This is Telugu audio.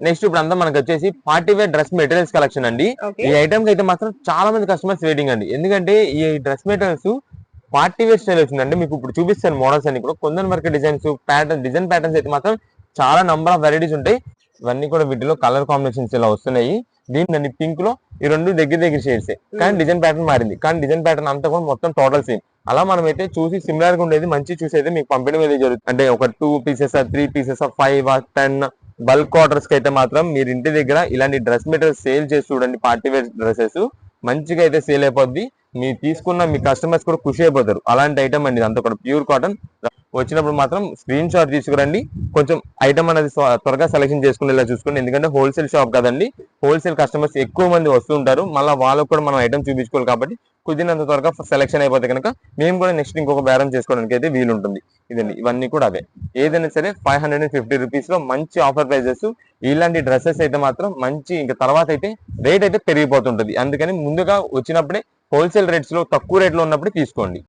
నెక్స్ట్ ఇప్పుడు అంతా మనకి వచ్చేసి party wear dress materials collection అండి. ఈ ఐటమ్ కి అయితే మాత్రం చాలా మంది కస్టమర్స్ వెయిటింగ్ అండి. ఎందుకంటే ఈ dress materials party wear style వచ్చిందండి. మీకు ఇప్పుడు చూపిస్తాను మోడల్స్ అన్ని కూడా. కొందరు వరకు డిజైన్స్ డిజైన్ ప్యాటర్న్స్ అయితే మాత్రం చాలా నంబర్ ఆఫ్ వెరైటీస్ ఉంటాయి. ఇవన్నీ కూడా వీటిలో కలర్ కాంబినేషన్స్ ఇలా వస్తున్నాయి. దీని పింక్ లో ఈ రెండు దగ్గర షేడ్స్ కానీ డిజైన్ ప్యాటర్న్ మారింది. కానీ డిజైన్ ప్యాటర్న్ అంతా కూడా మొత్తం టోటల్ సేమ్. అలా మనం అయితే చూసి సిమిలర్ గా ఉండేది మంచి చూసి అయితే మీకు పంపించడం అయితే జరుగుతుంది. అంటే ఒక 2 పీసెస్ 3 పీసెస్ 5 10 బల్క్ ఆర్డర్స్ కి అయితే మాత్రం మీరు ఇంటి దగ్గర ఇలాంటి డ్రెస్ మెటీరియల్ సేల్ చేసి చూడండి. పార్టీ వేర్ డ్రెస్సెస్ మంచిగా అయితే సేల్ అయిపోద్ది. మీరు తీసుకున్న మీ కస్టమర్స్ కూడా ఖుషి అయిపోతారు. అలాంటి ఐటమ్ అండి అంతా కూడా ప్యూర్ కాటన్. వచ్చినప్పుడు మాత్రం స్క్రీన్ షాట్ తీసుకురండి. కొంచెం ఐటమ్ అనేది త్వరగా సెలెక్షన్ చేసుకునేలా చూసుకోండి. ఎందుకంటే హోల్సేల్ షాప్ కదండి. హోల్సేల్ కస్టమర్స్ ఎక్కువ మంది వస్తుంటారు. మళ్ళీ వాళ్ళకు కూడా మనం ఐటమ్ చూపించుకోవాలి కాబట్టి కుదిరినంత త్వరగా సెలెక్షన్ అయిపోతే కనుక మేము కూడా నెక్స్ట్ ఇంకొక బేరం చేసుకోవడానికి అయితే వీలు ఉంటుంది. ఇదండి ఇవన్నీ కూడా అవే. ఏదైనా సరే 550 రూపీస్ లో మంచి ఆఫర్ ప్రైజెస్. ఇలాంటి డ్రెస్సెస్ అయితే మాత్రం మంచి ఇంకా తర్వాత అయితే రేట్ అయితే పెరిగిపోతుంటది. అందుకని ముందుగా వచ్చినప్పుడే హోల్సేల్ రేట్స్ లో తక్కువ రేట్ లో ఉన్నప్పుడు తీసుకోండి.